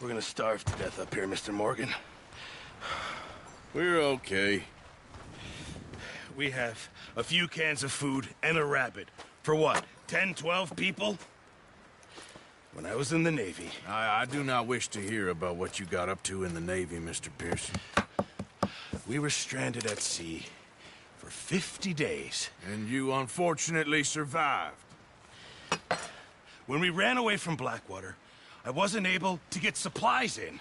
We're gonna starve to death up here, Mr. Morgan. We're okay. We have a few cans of food and a rabbit. For what, 10, 12 people? When I was in the Navy... I do not wish to hear about what you got up to in the Navy, Mr. Pearson. We were stranded at sea for 50 days. And you unfortunately survived. When we ran away from Blackwater, I wasn't able to get supplies in.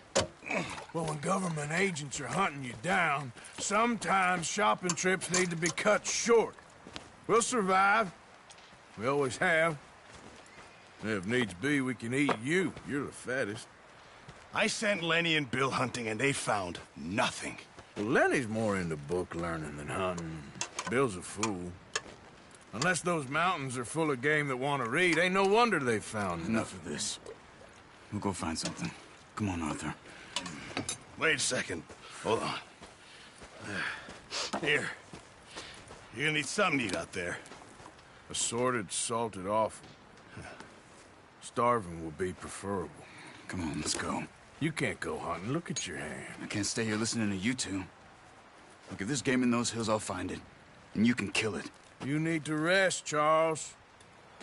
Well, when government agents are hunting you down, sometimes shopping trips need to be cut short. We'll survive. We always have. If needs be, we can eat you. You're the fattest. I sent Lenny and Bill hunting, and they found nothing. Well, Lenny's more into book learning than hunting. Bill's a fool. Unless those mountains are full of game that want to read, ain't no wonder they found Enough of this. We'll go find something. Come on, Arthur. Wait a second. Hold on. Here. You're gonna need something to eat out there. Assorted, salted offal. Starving will be preferable. Come on, let's go. You can't go hunting. Look at your hand. I can't stay here listening to you two. Look, if there's game in those hills, I'll find it. And you can kill it. You need to rest, Charles.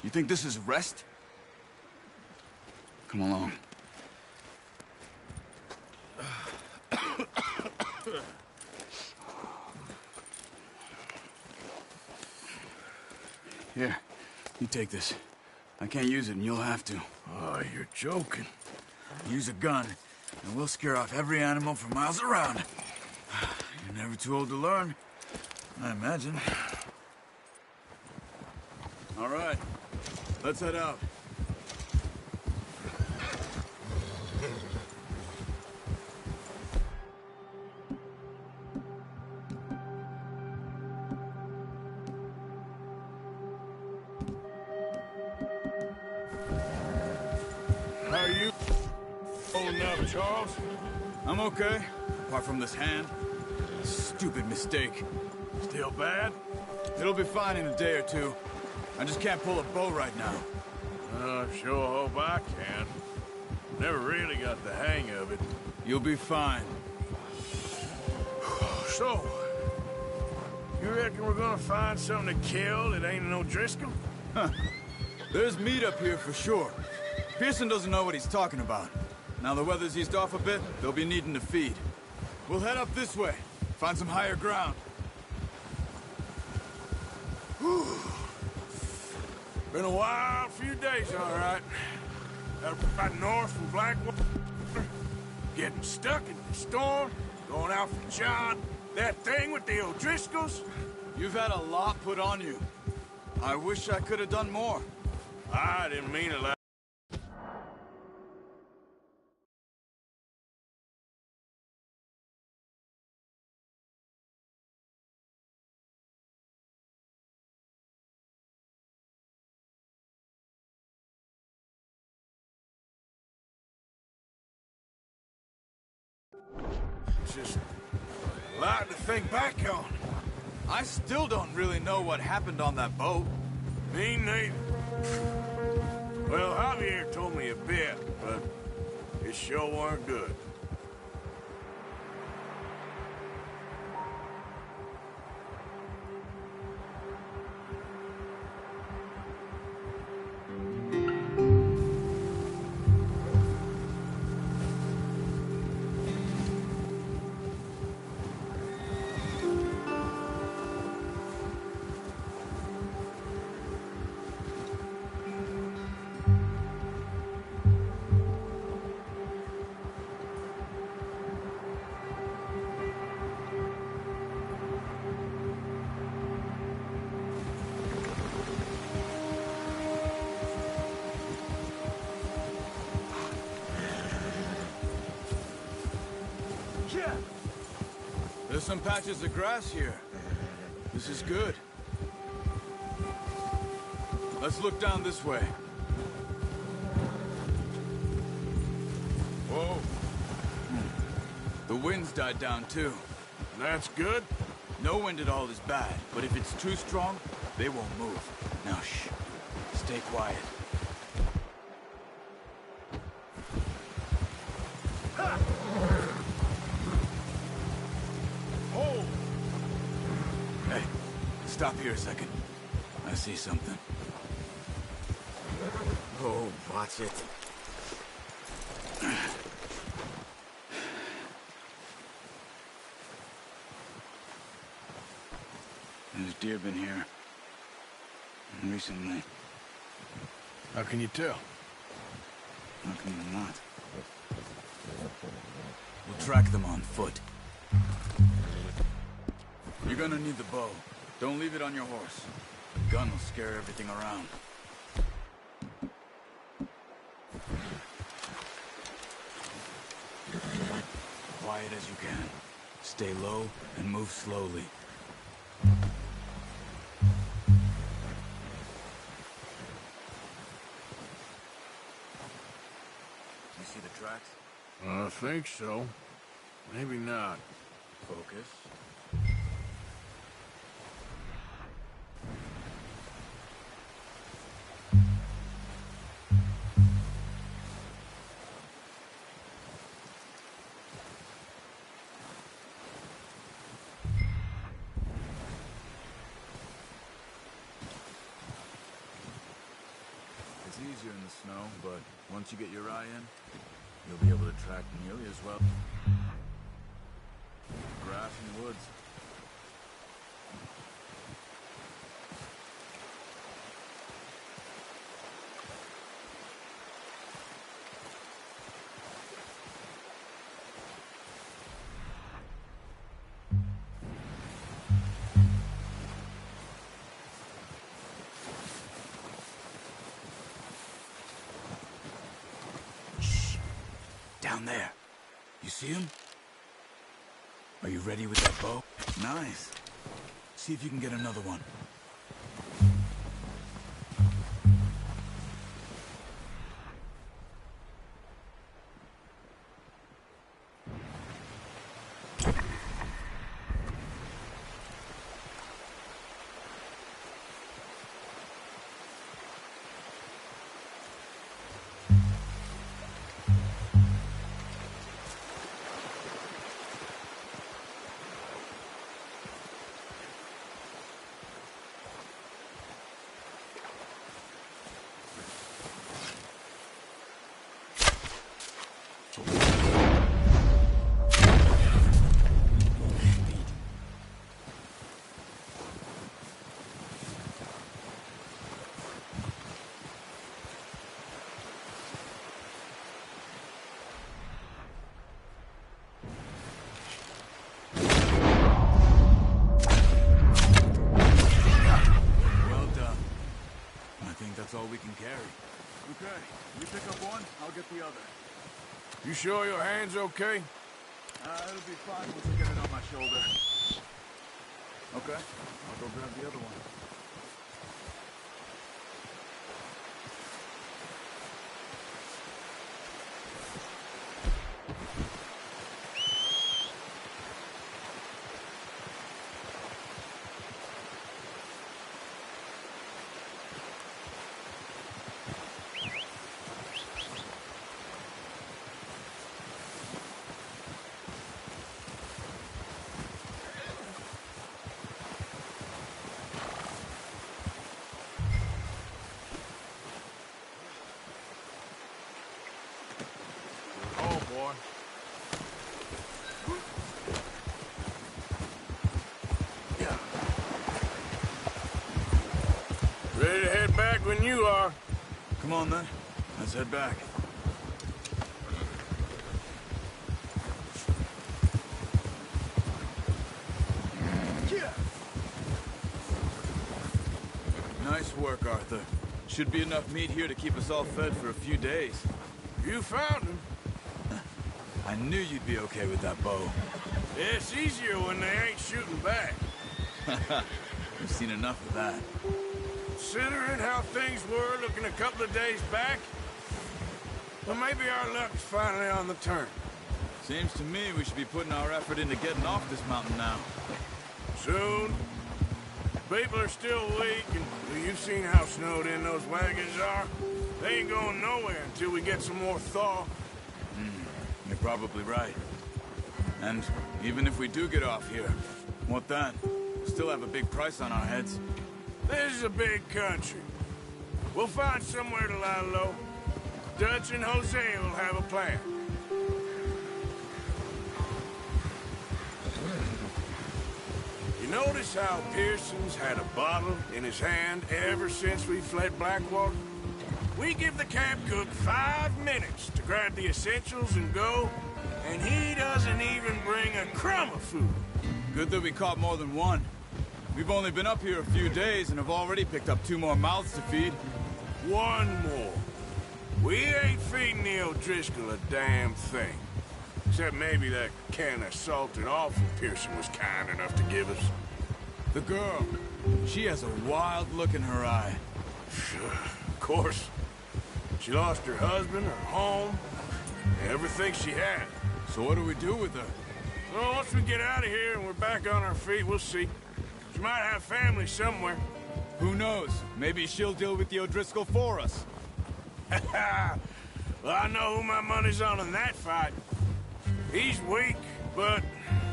You think this is rest? Come along. Here, you take this. I can't use it, and you'll have to. Oh, you're joking. Use a gun, and we'll scare off every animal for miles around. You're never too old to learn, I imagine. All right, let's head out. How are you holding up, Charles? I'm okay, apart from this hand. Stupid mistake. Still bad? It'll be fine in a day or two. I just can't pull a bow right now. Sure hope I can. Never really got the hang of it. You'll be fine. So, you reckon we're gonna find something to kill that ain't no Driscoll? Huh. There's meat up here for sure. Pearson doesn't know what he's talking about. Now the weather's eased off a bit, they'll be needing to feed. We'll head up this way, find some higher ground. Whew. Been a wild few days, all right. Right north from Blackwater, getting stuck in the storm, going out from John, that thing with the O'Driscolls. You've had a lot put on you. I wish I could have done more. I didn't mean it like... Just a lot to think back on. I still don't really know what happened on that boat. Me neither. Well, Javier told me a bit, but it sure weren't good. There's some patches of grass here. This is good. Let's look down this way. Whoa. The wind's died down too. That's good. No wind at all is bad, but if it's too strong, they won't move. Now shh. Stay quiet. Stop here a second. I see something. Oh, watch it. There's deer been here. Recently. How can you tell? How can you not? We'll track them on foot. You're gonna need the bow. Don't leave it on your horse. The gun will scare everything around. Quiet as you can. Stay low and move slowly. You see the tracks? I think so. Maybe not. Focus. It's easier in the snow, but once you get your eye in, you'll be able to track nearly as well. Grass and woods. Shh. Down there. You see him? Are you ready with that bow? Nice. See if you can get another one. That's all we can carry. Okay, you pick up one, I'll get the other. You sure your hand's okay? It'll be fine once I get it on my shoulder. Okay, I'll go grab the other one. Oh, boy. Ready to head back when you are. Come on then, let's head back. Nice work, Arthur. Should be enough meat here to keep us all fed for a few days. You found him. I knew you'd be okay with that bow. It's easier when they ain't shooting back. We've seen enough of that. Considering how things were looking a couple of days back, well, maybe our luck's finally on the turn. Seems to me we should be putting our effort into getting off this mountain now. Soon. People are still weak, and you've seen how snowed in those wagons are. They ain't going nowhere until we get some more thaw. You're probably right. And even if we do get off here, what then? Still have a big price on our heads. This is a big country. We'll find somewhere to lie low. Dutch and Jose will have a plan. You notice how Pearson's had a bottle in his hand ever since we fled Blackwater? We give the camp cook 5 minutes to grab the essentials and go, and he doesn't even bring a crumb of food. Good that we caught more than one. We've only been up here a few days and have already picked up 2 more mouths to feed. 1 more. We ain't feeding the O'Driscoll a damn thing. Except maybe that can of salted offal Pearson was kind enough to give us. The girl, she has a wild look in her eye. Of course. She lost her husband, her home, everything she had. So what do we do with her? Well, once we get out of here and we're back on our feet, we'll see. She might have family somewhere. Who knows? Maybe she'll deal with the O'Driscoll for us. Well, I know who my money's on in that fight. He's weak, but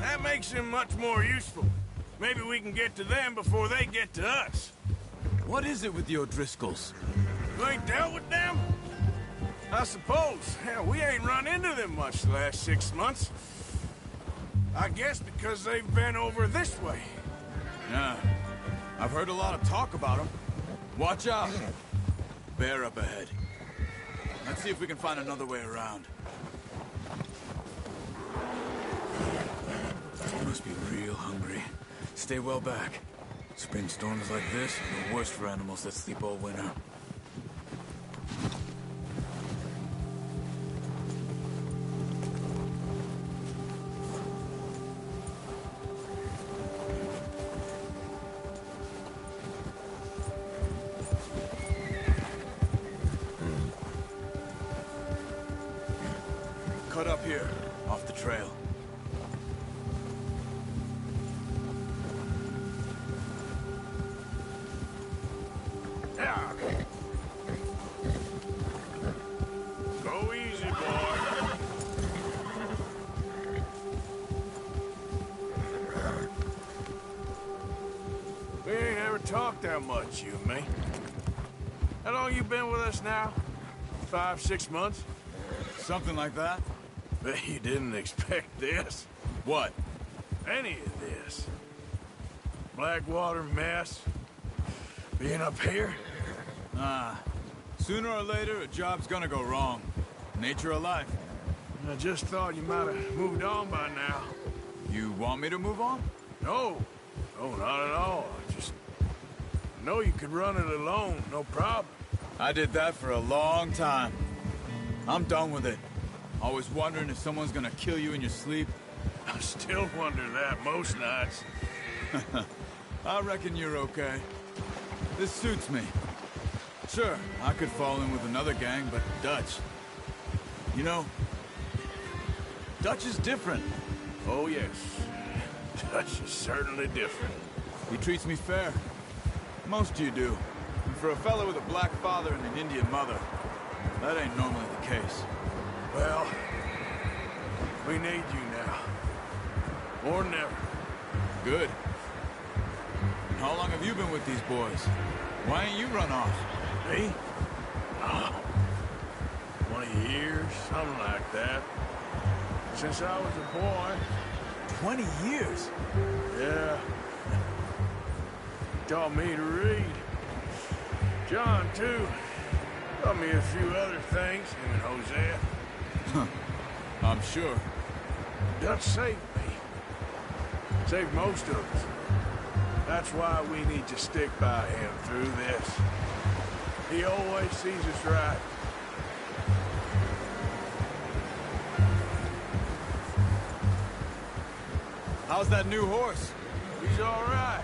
that makes him much more useful. Maybe we can get to them before they get to us. What is it with the O'Driscolls? You ain't dealt with them? I suppose. Hell, we ain't run into them much the last 6 months. I guess because they've been over this way. Yeah. I've heard a lot of talk about them. Watch out. Bear up ahead. Let's see if we can find another way around. You must be real hungry. Stay well back. Spring storms like this are the worst for animals that sleep all winter. Cut up here, off the trail. Yeah. Go easy, boy. We ain't ever talked that much, you and me. How long you been with us now? 5, 6 months? Something like that? Bet you didn't expect this. What? Any of this. Blackwater mess. Being up here. Sooner or later, a job's gonna go wrong. Nature of life. I just thought you might have moved on by now. You want me to move on? No. No, not at all. I just know you could run it alone, no problem. I did that for a long time. I'm done with it. Always wondering if someone's gonna kill you in your sleep. I still wonder that most nights. I reckon you're okay. This suits me. Sure, I could fall in with another gang, but Dutch... You know, Dutch is different. Oh, yes. Dutch is certainly different. He treats me fair. Most you do. And for a fellow with a black father and an Indian mother, that ain't normally the case. Well, we need you now. More than ever. Good. And how long have you been with these boys? Why ain't you run off? Me? Oh, 20 years, something like that. Since I was a boy. 20 years? Yeah. Taught me to read. John, too. Taught me a few other things, him and Hosea. I'm sure. Dutch saved me. Saved most of us. That's why we need to stick by him through this. He always sees us right. How's that new horse? He's all right.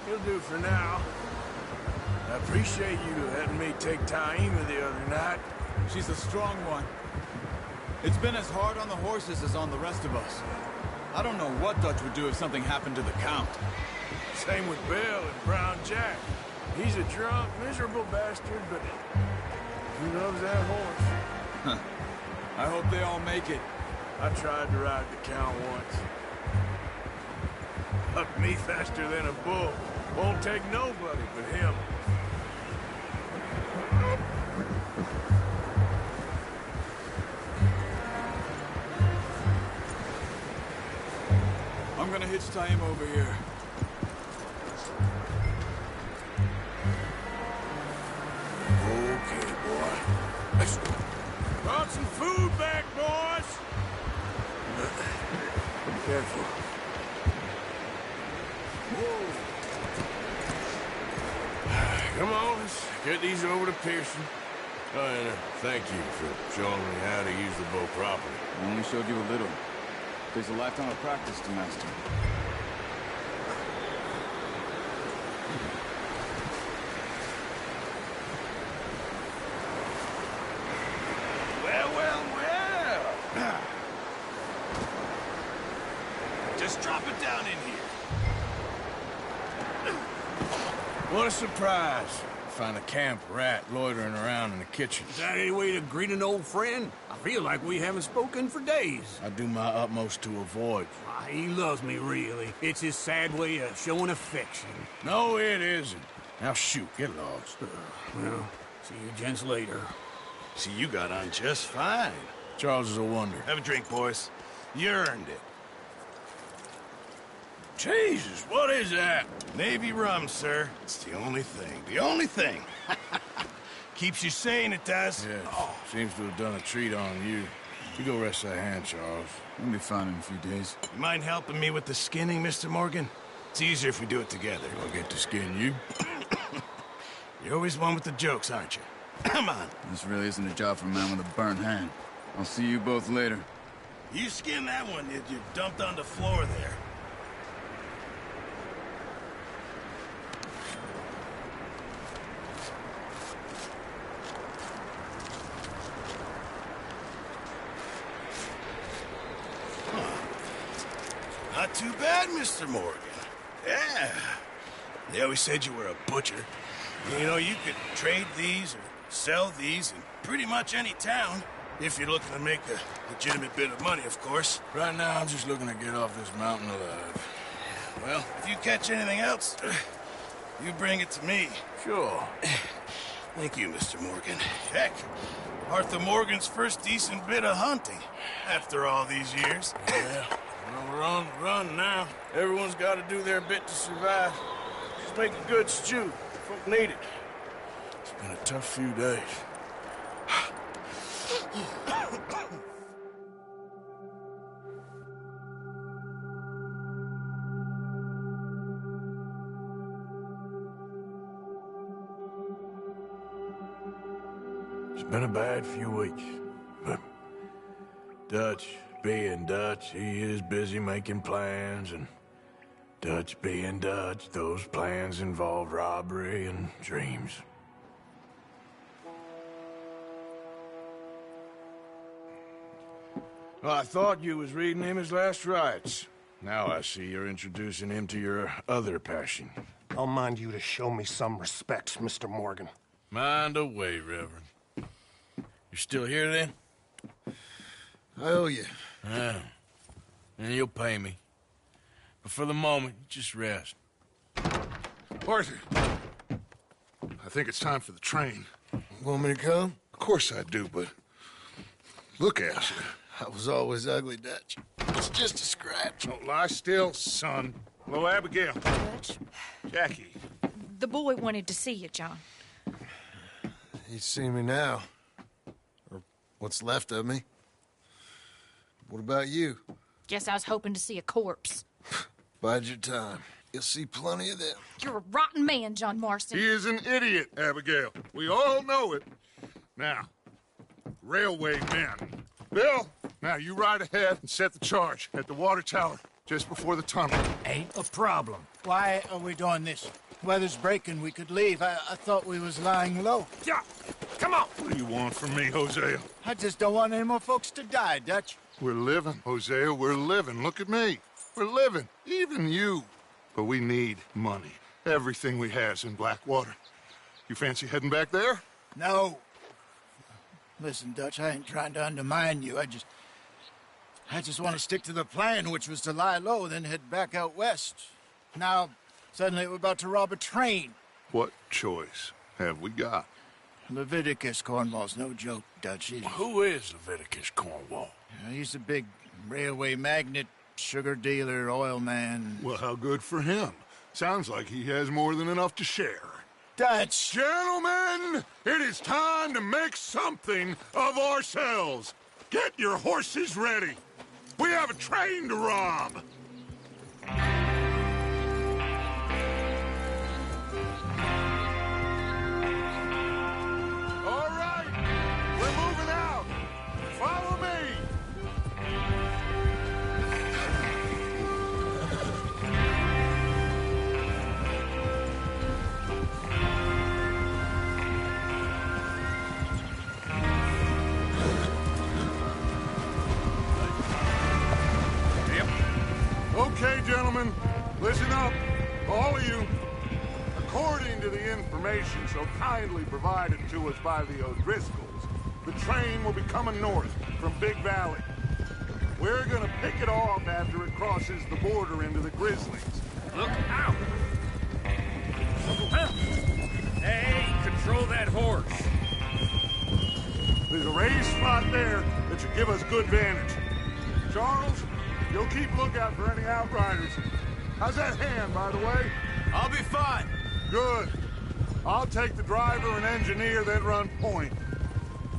He'll do for now. I appreciate you letting me take Taima the other night. She's a strong one. It's been as hard on the horses as on the rest of us. I don't know what Dutch would do if something happened to the Count. Same with Bill and Brown Jack. He's a drunk, miserable bastard, but he loves that horse. I hope they all make it. I tried to ride the Count once. Buck me faster than a bull. Won't take nobody but him. I'm gonna hitch tie him over here. Okay, boy. Let's go. Brought some food back, boys. Careful. Whoa. Come on, let's get these over to Pearson. Oh, and thank you for showing me how to use the bow properly. I only showed you a little. There's a lifetime of practice to master. Well, well, well. Just drop it down in here. What a surprise. Find a camp rat loitering around in the kitchen. Is that any way to greet an old friend? I feel like we haven't spoken for days. I do my utmost to avoid. Why, he loves me, really. It's his sad way of showing affection. No, it isn't. Now shoot, get lost. Well, see you gents later. See, you got on just fine. Charles is a wonder. Have a drink, boys. You earned it. Jesus, what is that? Navy rum, sir. It's the only thing. The only thing. Keeps you sane, it does. Yeah, seems to have done a treat on you. You go rest that hand, Charles. We'll be fine in a few days. You mind helping me with the skinning, Mr. Morgan? It's easier if we do it together. I'll get to skin you. You're always one with the jokes, aren't you? Come on. This really isn't a job for a man with a burnt hand. I'll see you both later. You skinned that one you dumped on the floor there. Not too bad, Mr. Morgan. Yeah. They always said you were a butcher. You know, you could trade these or sell these in pretty much any town. If you're looking to make a legitimate bit of money, of course. Right now, I'm just looking to get off this mountain alive. Well, if you catch anything else, you bring it to me. Sure. Thank you, Mr. Morgan. Heck, Arthur Morgan's first decent bit of hunting after all these years. Yeah. Well, we're on the run now. Everyone's got to do their bit to survive. Just make a good stew. Folk need it. It's been a tough few days. It's been a bad few weeks, but Dutch being Dutch, he is busy making plans, and Dutch being Dutch, those plans involve robbery and dreams. Well, I thought you was reading him his last rites. Now I see you're introducing him to your other passion. I'll mind you to show me some respect, Mr. Morgan. Mind away, Reverend. You still here, then? I owe you. Yeah. And you'll pay me. But for the moment, just rest. Arthur, I think it's time for the train. Want me to come? Of course I do, but look at you. I was always ugly, Dutch. It's just a scratch. Don't lie still, son. Hello, Abigail. Dutch, Jackie. the boy wanted to see you, John. He's seen me now. Or what's left of me. What about you? Guess I was hoping to see a corpse. Bide your time. You'll see plenty of them. You're a rotten man, John Marston. He is an idiot, Abigail. We all know it. Now, railway men. Bill, now you ride ahead and set the charge at the water tower just before the tunnel. Ain't a problem. Why are we doing this? Weather's breaking. We could leave. I thought we was lying low. Yeah, come on. What do you want from me, Hosea? I just don't want any more folks to die, Dutch. We're living, Hosea. We're living. Look at me. We're living. Even you. But we need money. Everything we has in Blackwater. You fancy heading back there? No. Listen, Dutch, I ain't trying to undermine you. I just want to stick to the plan, which was to lie low, then head back out west. Now, suddenly we're about to rob a train. What choice have we got? Leviticus Cornwall's no joke, Dutch. Who is Leviticus Cornwall? He's a big railway magnate, sugar dealer, oil man. Well, how good for him. Sounds like he has more than enough to share. Dutch! Gentlemen, it is time to make something of ourselves. Get your horses ready. We have a train to rob. All right, we're moving out. Follow me. Okay, gentlemen, listen up, all of you. According to the information so kindly provided to us by the O'Driscolls, the train will be coming north from Big Valley. We're gonna pick it off after it crosses the border into the Grizzlies. Look out! Hey, control that horse. There's a raised spot there that should give us good vantage. Charles, you'll keep lookout for any outriders. How's that hand, by the way? I'll be fine. Good. I'll take the driver and engineer, then run point.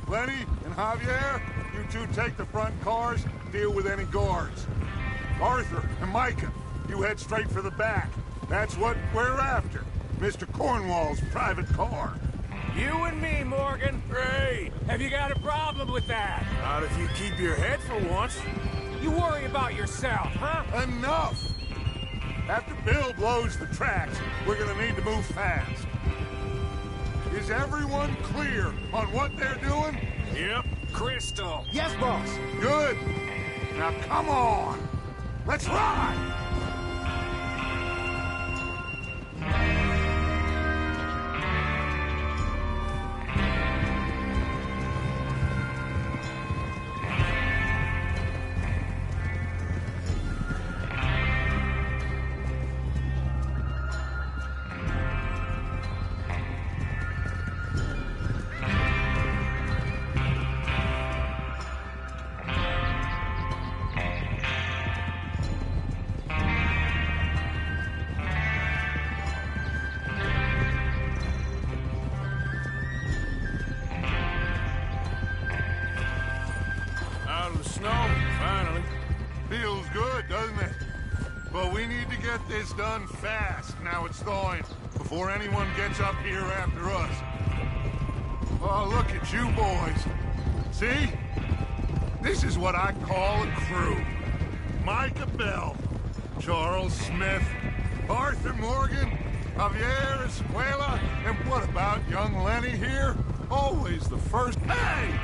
Lenny and Javier, you two take the front cars, deal with any guards. Arthur and Micah, you head straight for the back. That's what we're after. Mr. Cornwall's private car. You and me, Morgan. Great. Have you got a problem with that? Not if you keep your head for once. You worry about yourself, huh? Enough! After Bill blows the tracks, we're gonna need to move fast. Is everyone clear on what they're doing? Yep. Crystal. Yes, boss. Good. Now come on. Let's ride! Out of the snow, finally. Feels good, doesn't it? But we need to get this done fast, now it's thawing, before anyone gets up here after us. Oh, look at you boys. See? This is what I call a crew. Micah Bell, Charles Smith, Arthur Morgan, Javier Escuela, and what about young Lenny here? Always the first... Hey!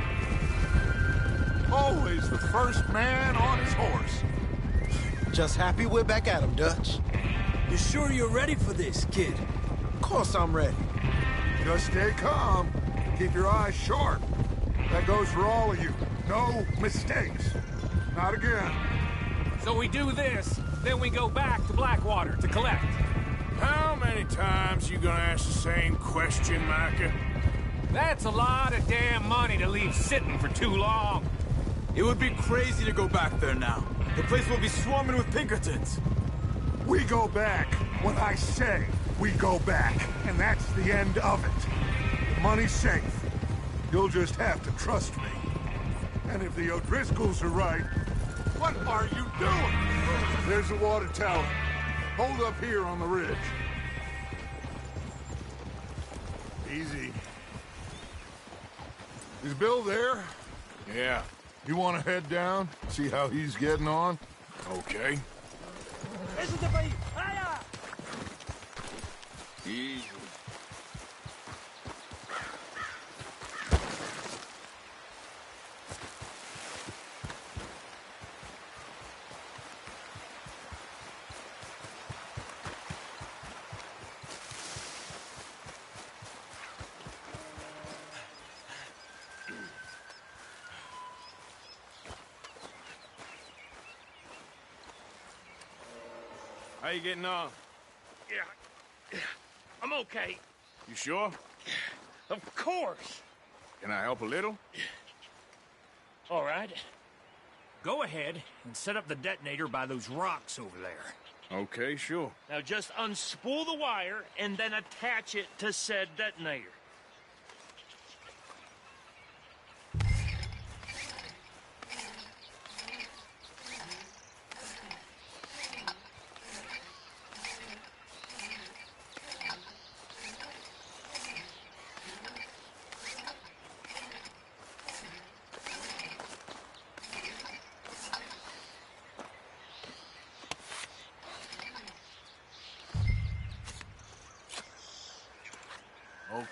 Always the first man on his horse. Just happy we're back at him, Dutch. You sure you're ready for this, kid? Of course I'm ready. Just stay calm. Keep your eyes sharp. That goes for all of you. No mistakes. Not again. So we do this, then we go back to Blackwater to collect. How many times you gonna ask the same question, Micah? That's a lot of damn money to leave sitting for too long. It would be crazy to go back there now. The place will be swarming with Pinkertons. We go back when I say we go back, and that's the end of it. The money's safe. You'll just have to trust me. And if the O'Driscolls are right, what are you doing? There's the water tower. Hold up here on the ridge. Easy. Is Bill there? Yeah. You want to head down, see how he's getting on? Okay. Easy. How you getting on? Yeah. I'm okay. You sure? Of course. Can I help a little? All right. Go ahead and set up the detonator by those rocks over there. Okay, sure. Now just unspool the wire and then attach it to said detonator.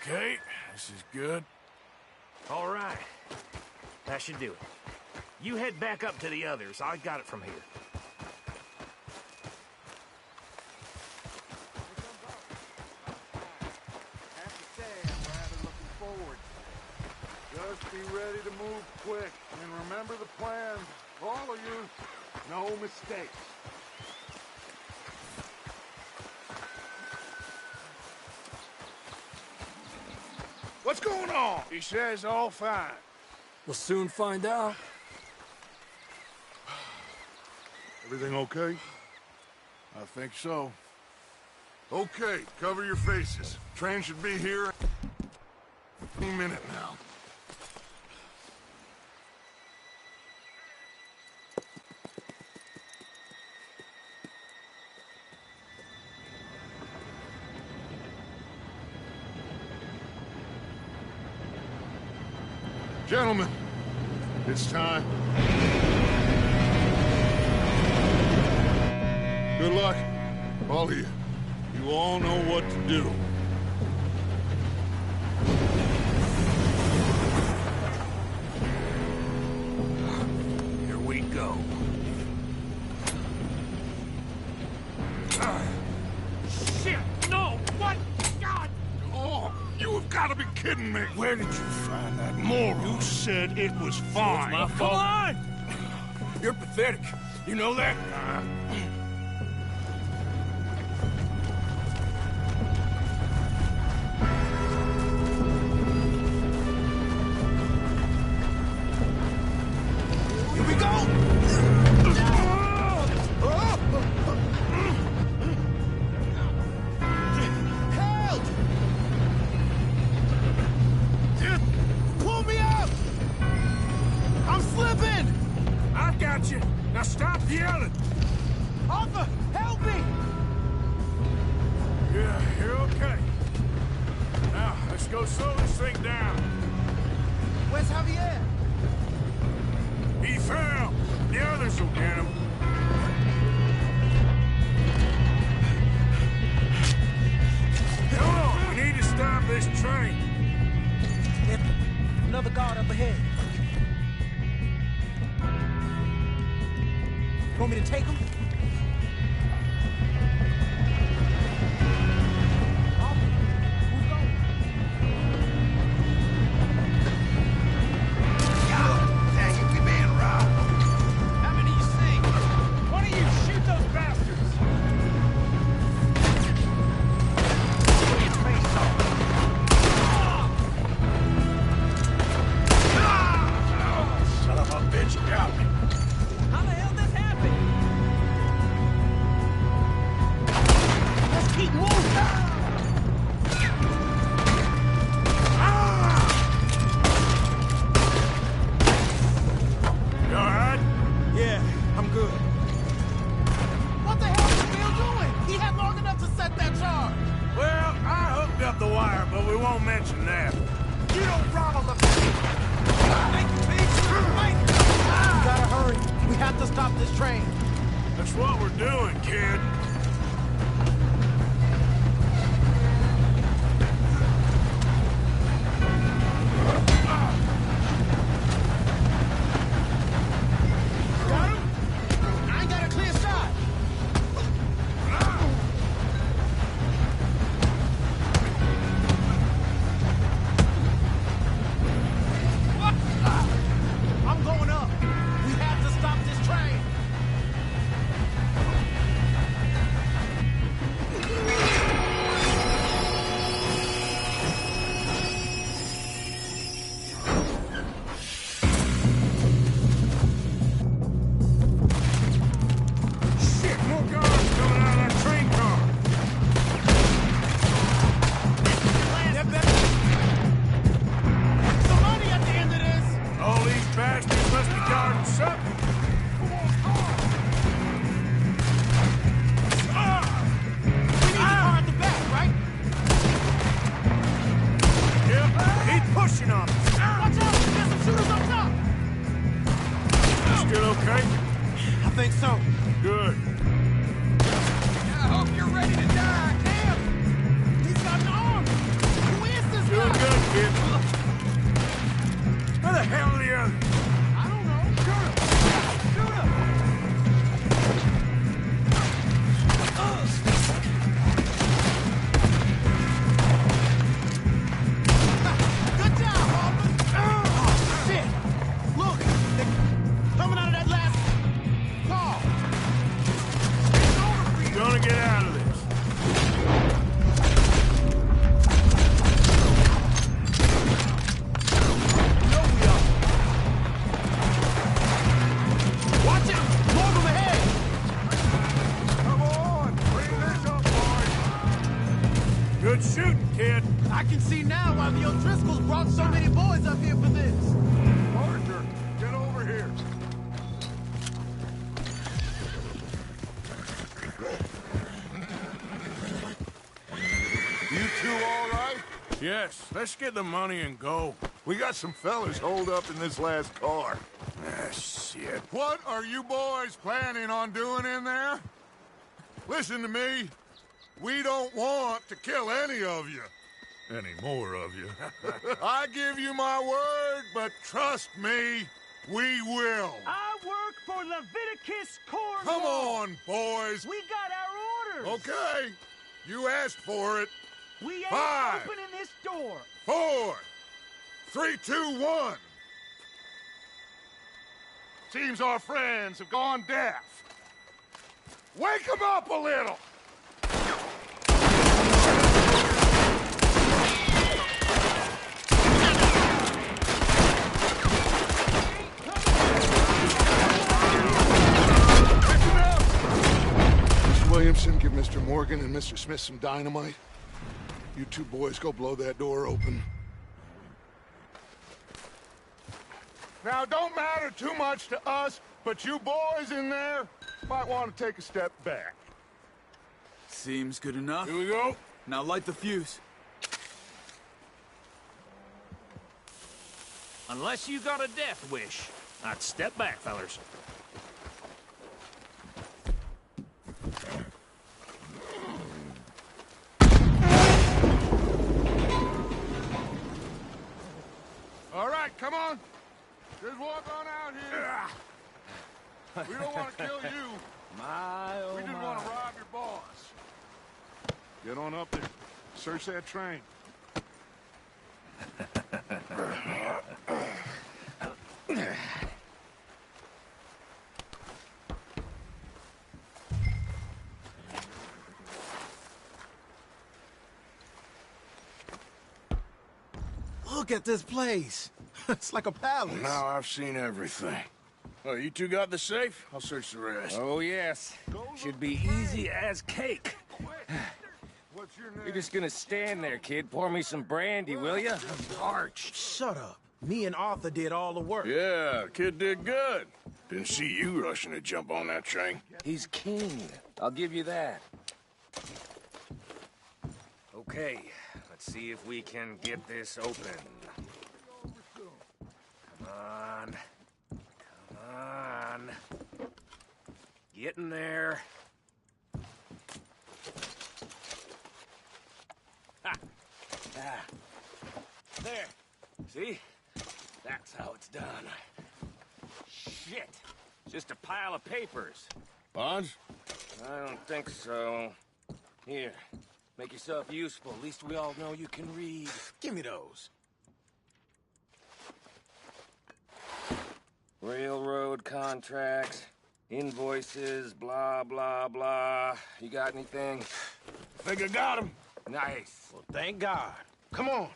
Okay, this is good. All right. That should do it. You head back up to the others. I got it from here. Just be ready to move quick, and remember the plan. All of you, no mistakes. What's going on? He says all fine. We'll soon find out. Everything okay? I think so. Okay, cover your faces. Train should be here any minute now. Gentlemen, it's time. Good luck, all of you. You all know what to do. Here we go. Shit! No! What? God! Oh, you have got to be kidding me. Where did you find that moron? You said it was fine. My fault. Come on! You're pathetic. You know that? Here we go! Help! Pull me up! I'm slipping! I got you. Now stop yelling. Arthur, help me! Yeah, you're okay. Now, let's go slow this thing down. Where's Javier? He fell. The others will get him. Come on, we need to stop this train. There's another guard up ahead. You want me to take him? Dang it, we being robbed. How many you see? One of you shoot those bastards. Put your face off. Son of a bitch, you got me. How the hell this happened? Let's keep moving! You all right? Yeah, I'm good. What the hell is Bill doing? He had long enough to set that charge. Well, I hooked up the wire, but we won't mention that. You don't throttle the thing. We gotta hurry. We have to stop this train. That's what we're doing, kid. Got him? I ain't got a clear shot. I'm going up. We have to stop this train. I think so. Good. I hope you're ready to die. Damn! He's got an arm! Who is this Doing guy? good, kid. Where the hell are the others? I don't know. Shoot him! Shoot him! Good job, Hoffman! Oh, shit! Look! They're coming out of that last car! It's over for you! Gonna get out of this. No, we are. Watch out! More of them ahead! Come on! Bring this up, boys! Good shooting, kid. I can see now why the O'Driscolls brought so many boys up here for this. Arthur, get over here. You two all right? Yes, let's get the money and go. We got some fellas holed up in this last car. Ah, shit. What are you boys planning on doing in there? Listen to me. We don't want to kill any of you. Any more of you. I give you my word, but trust me, we will. I work for Leviticus Corps. Come on, boys. We got our orders. Okay. You asked for it. We ain't 5, opening this door. 4, 3, 2, 1. Seems our friends have gone deaf. Wake them up a little. Mr. Williamson, give Mr. Morgan and Mr. Smith some dynamite. You two boys go blow that door open. Now, don't matter too much to us, but you boys in there might want to take a step back. Seems good enough. Here we go. Now light the fuse. Unless you got a death wish, I'd step back, fellers. All right, come on. Just walk on out here. We don't want to kill you. We just want to rob your boss. Get on up there. Search that train. Look at this place. It's like a palace. Now I've seen everything. Oh, you two got the safe? I'll search the rest. Oh, yes. Should be easy as cake. What's your name? You're just gonna stand there, kid. Pour me some brandy, will ya? I'm parched. Shut up. Me and Arthur did all the work. Yeah, kid did good. Didn't see you rushing to jump on that train. He's king. I'll give you that. Okay, let's see if we can get this open. Come on. Come on. Get in there. Ha! Ah. There. See? That's how it's done. Shit. Just a pile of papers. Bonds? I don't think so. Here. Make yourself useful. At least we all know you can read. Give me those. Railroad contracts, invoices, blah, blah, blah. You got anything? Think I got him. Nice. Well, thank God. Come on.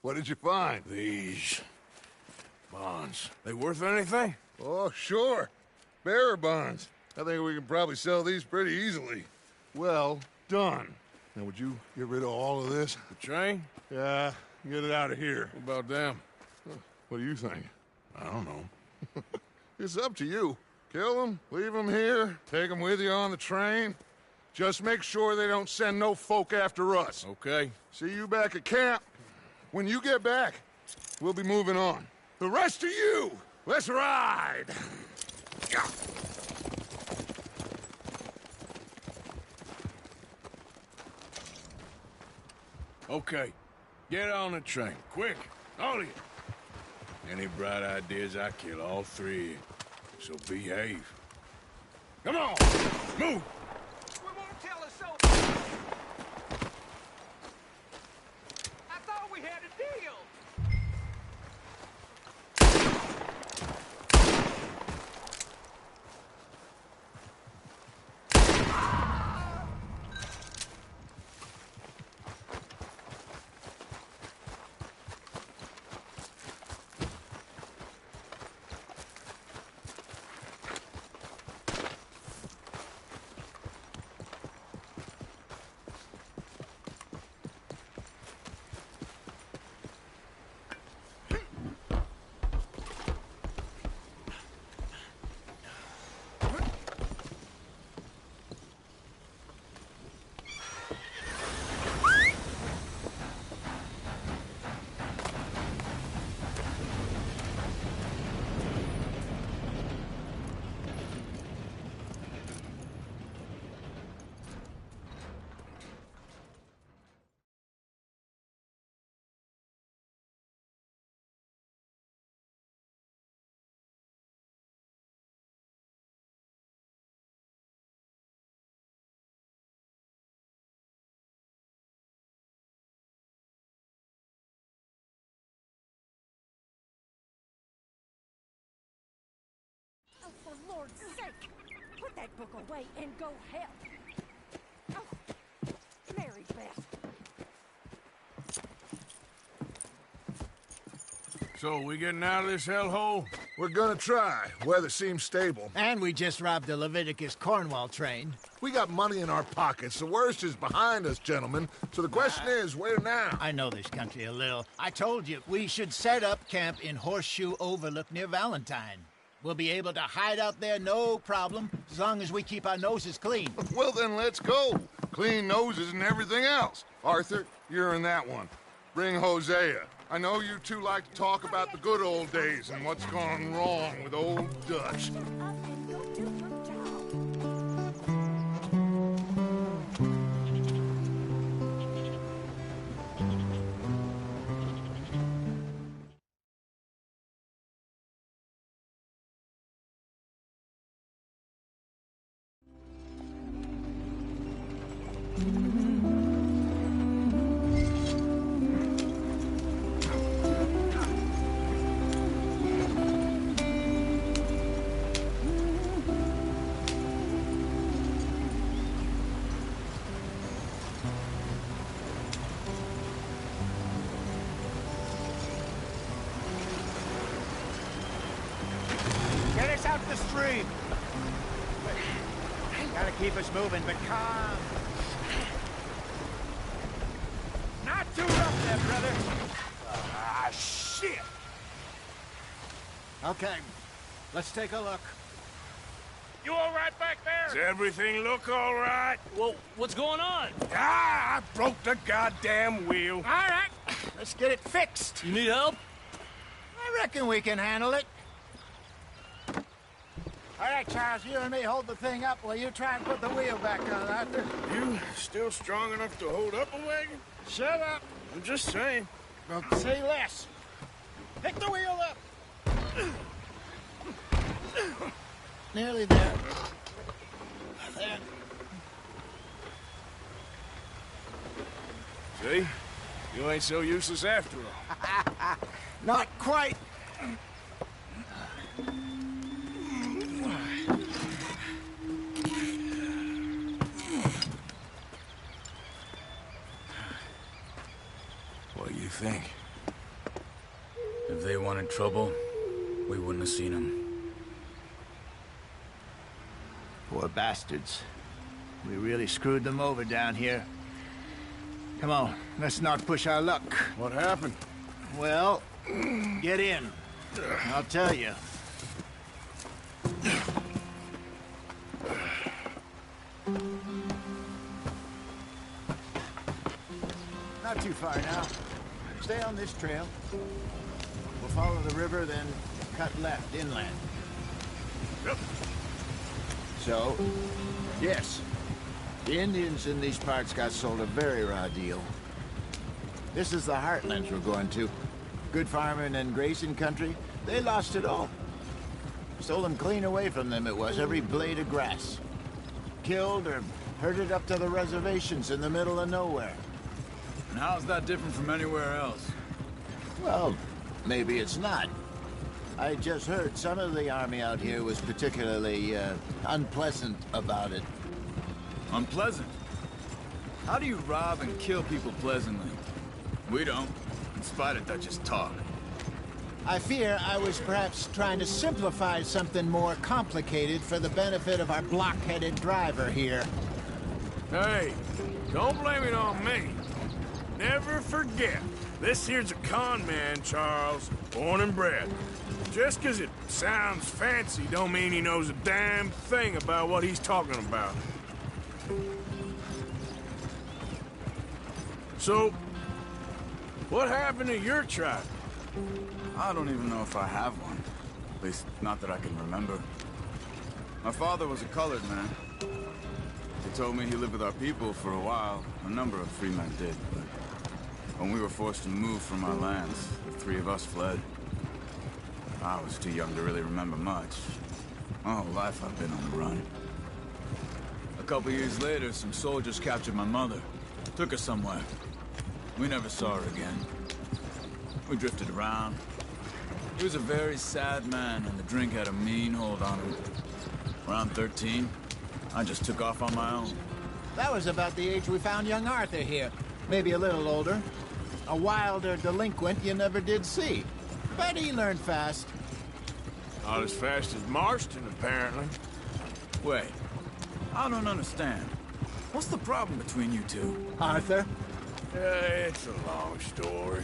What did you find? These bonds. They worth anything? Oh, sure. Bearer bonds. I think we can probably sell these pretty easily. Well done. Now, would you get rid of all of this? The train? Yeah, get it out of here. What about them? What do you think? I don't know. It's up to you. Kill them, leave them here, take them with you on the train. Just make sure they don't send no folk after us. Okay. See you back at camp. When you get back, we'll be moving on. The rest of you, let's ride! Okay. Get on the train. Quick. All of you. Any bright ideas, I kill all three of you. So behave. Come on! Move! We won't tell us so. I thought we had a deal. Oh, for Lord's sake! Put that book away and go help! Oh, Mary Beth. So, we getting out of this hellhole? We're gonna try. Weather seems stable. And we just robbed the Leviticus Cornwall train. We got money in our pockets. The worst is behind us, gentlemen. So the question is, where now? I know this country a little. I told you, we should set up camp in Horseshoe Overlook near Valentine. We'll be able to hide out there no problem, as long as we keep our noses clean. Well, then let's go. Clean noses and everything else. Arthur, you're in that one. Bring Hosea. I know you two like to talk about the good old days and what's gone wrong with old Dutch. Get us out the stream! Gotta keep us moving, but calm. Not too rough there, brother. Ah, shit! Okay, let's take a look. You all right back there? Does everything look all right? Well, what's going on? Ah, I broke the goddamn wheel. All right, let's get it fixed. You need help? I reckon we can handle it. All right, Charles, you and me hold the thing up while you try and put the wheel back on, Arthur. You still strong enough to hold up a wagon? Shut up. I'm just saying. Well, say less. Pick the wheel up. Nearly there. There. See? You ain't so useless after all. Not quite. What do you think? If they wanted trouble, we wouldn't have seen them. Poor bastards. We really screwed them over down here. Come on, let's not push our luck. What happened? Well, get in. I'll tell you. Not too far now. Stay on this trail. We'll follow the river, then cut left, inland. Yep. So, yes, the Indians in these parts got sold a very raw deal. This is the heartlands we're going to. Good farming and grazing country, they lost it all. Stolen clean away from them it was, every blade of grass. Killed or herded up to the reservations in the middle of nowhere. And how's that different from anywhere else? Well, maybe it's not. I just heard some of the army out here was particularly, unpleasant about it. Unpleasant? How do you rob and kill people pleasantly? We don't, in spite of Dutch's talk. I fear I was perhaps trying to simplify something more complicated for the benefit of our block-headed driver here. Hey, don't blame it on me. Never forget, this here's a con man, Charles, born and bred. Just 'cause it sounds fancy don't mean he knows a damn thing about what he's talking about. So, what happened to your tribe? I don't even know if I have one. At least, not that I can remember. My father was a colored man. He told me he lived with our people for a while. A number of free men did, but when we were forced to move from our lands, the three of us fled. I was too young to really remember much. My whole life I've been on the run. A couple years later, some soldiers captured my mother. Took her somewhere. We never saw her again. We drifted around. He was a very sad man, and the drink had a mean hold on him. Around 13, I just took off on my own. That was about the age we found young Arthur here. Maybe a little older. A wilder delinquent you never did see. But he learned fast. Not as fast as Marston, apparently. Wait, I don't understand. What's the problem between you two? Arthur? It's a long story.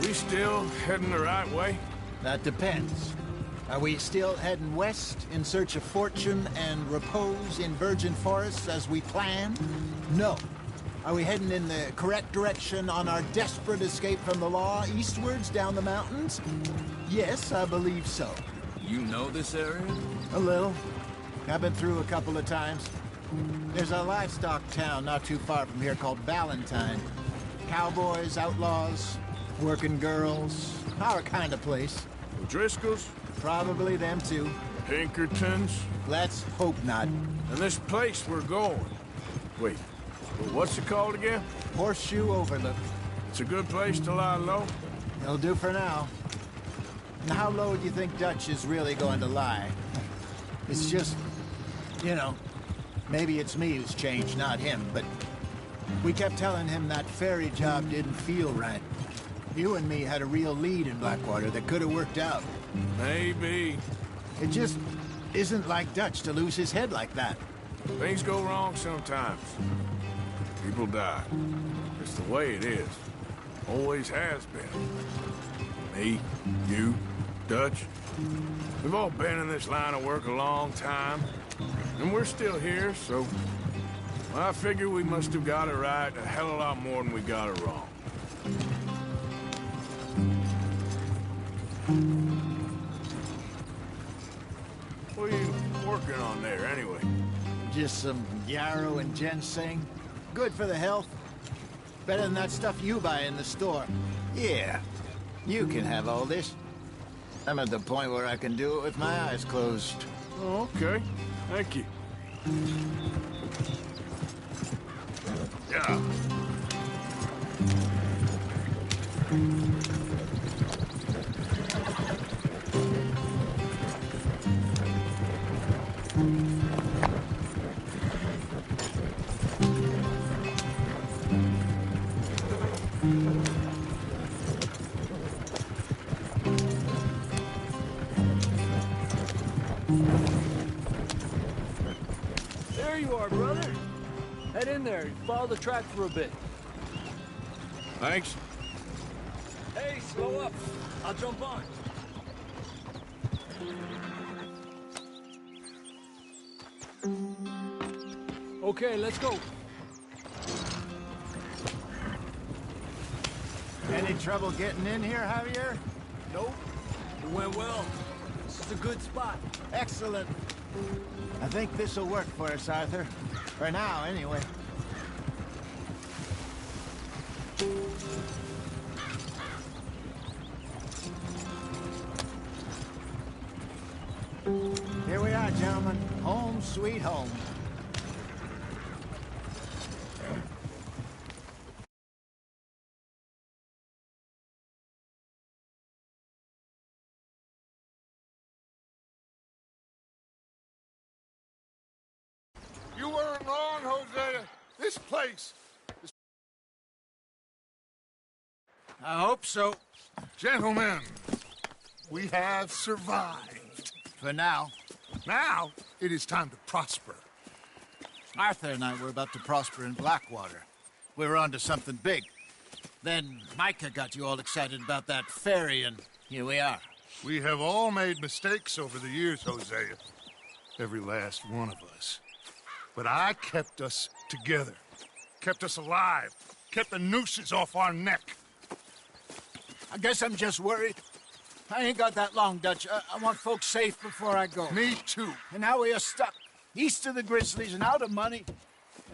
We still heading the right way? That depends. Are we still heading west in search of fortune and repose in virgin forests as we planned? No. Are we heading in the correct direction on our desperate escape from the law eastwards down the mountains? Yes, I believe so. You know this area? A little. I've been through a couple of times. There's a livestock town not too far from here called Valentine. Cowboys, outlaws, working girls, our kind of place. The Driscolls? Probably them too. Pinkertons? Let's hope not. And this place we're going. Wait, what's it called again? Horseshoe Overlook. It's a good place to lie low? It'll do for now. And how low do you think Dutch is really going to lie? It's just, you know, maybe it's me who's changed, not him, but we kept telling him that ferry job didn't feel right. You and me had a real lead in Blackwater that could have worked out. Maybe. It just isn't like Dutch to lose his head like that. Things go wrong sometimes. People die. It's the way it is. Always has been. Me, you, Dutch. We've all been in this line of work a long time. And we're still here, so... I figure we must have got it right a hell of a lot more than we got it wrong. What are you working on there, anyway? Just some yarrow and ginseng. Good for the health. Better than that stuff you buy in the store. Yeah, you can have all this. I'm at the point where I can do it with my eyes closed. Oh, okay. Thank you. Yeah. There you are, brother. Head in there and follow the track for a bit. Thanks. Hey, slow up. I'll jump on. Okay, let's go. Any trouble getting in here, Javier? Nope. It went well. This is a good spot. Excellent. I think this'll work for us, Arthur. For now, anyway. Here we are, gentlemen. Home sweet home. You weren't wrong, Hosea. This place is... I hope so. Gentlemen, we have survived. For now. Now, it is time to prosper. Arthur and I were about to prosper in Blackwater. We were onto something big. Then Micah got you all excited about that ferry, and here we are. We have all made mistakes over the years, Hosea. Every last one of us. But I kept us together. Kept us alive. Kept the nooses off our neck. I guess I'm just worried. I ain't got that long, Dutch. I want folks safe before I go. Me too. And now we are stuck east of the Grizzlies and out of money.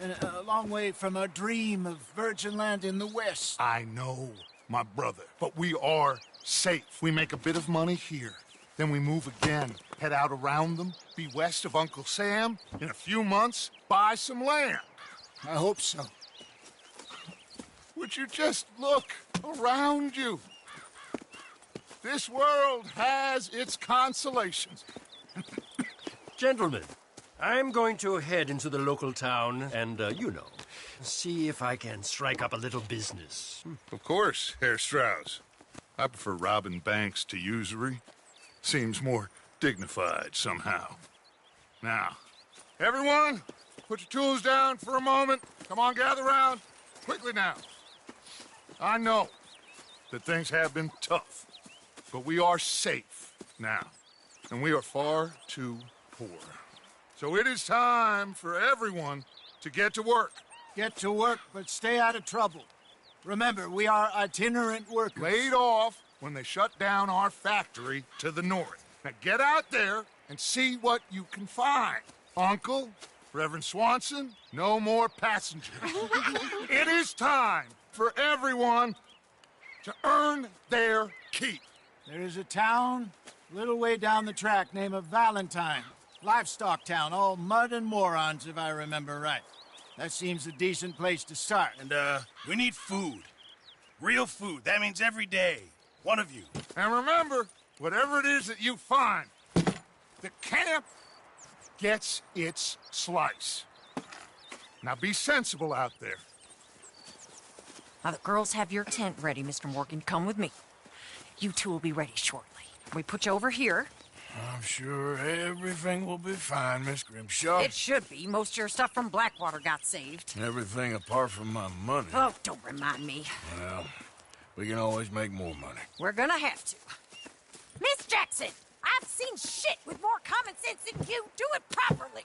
And a long way from our dream of virgin land in the west. I know, my brother. But we are safe. We make a bit of money here. Then we move again. Head out around them. Be west of Uncle Sam. In a few months, buy some land. I hope so. Would you just look around you? This world has its consolations. Gentlemen, I'm going to head into the local town and, see if I can strike up a little business. Of course, Herr Strauss. I prefer robbing banks to usury. Seems more dignified somehow. Now, everyone, put your tools down for a moment. Come on, gather round. Quickly now. I know that things have been tough, but we are safe now, and we are far too poor. So it is time for everyone to get to work. Get to work, but stay out of trouble. Remember, we are itinerant workers. Laid off when they shut down our factory to the north. Now get out there and see what you can find. Uncle, Reverend Swanson, no more passengers. It is time for everyone to earn their keep. There is a town a little way down the track named Valentine. Livestock town, all mud and morons, if I remember right. That seems a decent place to start. And, we need food. Real food. That means every day. One of you. And remember, whatever it is that you find, the camp gets its slice. Now be sensible out there. Now, the girls have your tent ready, Mr. Morgan. Come with me. You two will be ready shortly. We put you over here. I'm sure everything will be fine, Miss Grimshaw. It should be. Most of your stuff from Blackwater got saved. Everything apart from my money. Oh, don't remind me. Well, we can always make more money. We're gonna have to. Miss Jackson, I've seen shit with more common sense than you. Do it properly.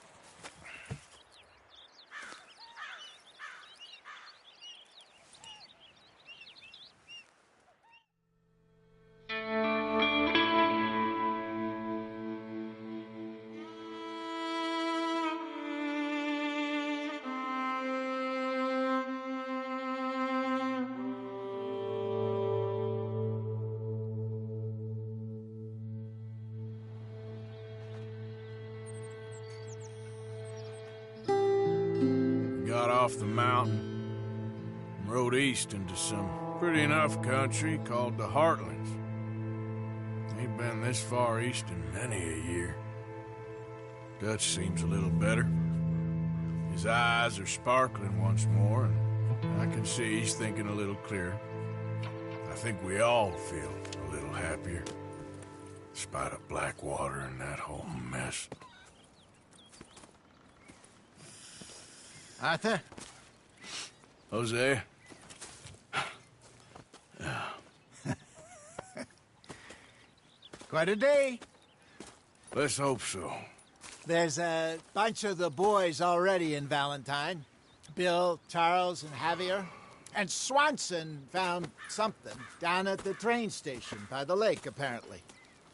Got off the mountain and rode east into some pretty enough country called the Heartlands. Ain't been this far east in many a year. Dutch seems a little better. His eyes are sparkling once more, and I can see he's thinking a little clearer. I think we all feel a little happier, in spite of Blackwater and that whole mess. Arthur? Jose? Quite a day. Let's hope so. There's a bunch of the boys already in Valentine. Bill, Charles, and Javier. And Swanson found something down at the train station by the lake, apparently.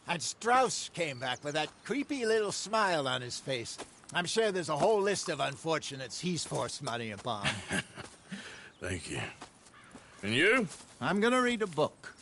And Strauss came back with that creepy little smile on his face. I'm sure there's a whole list of unfortunates he's forced money upon. Thank you. And you? I'm gonna read a book.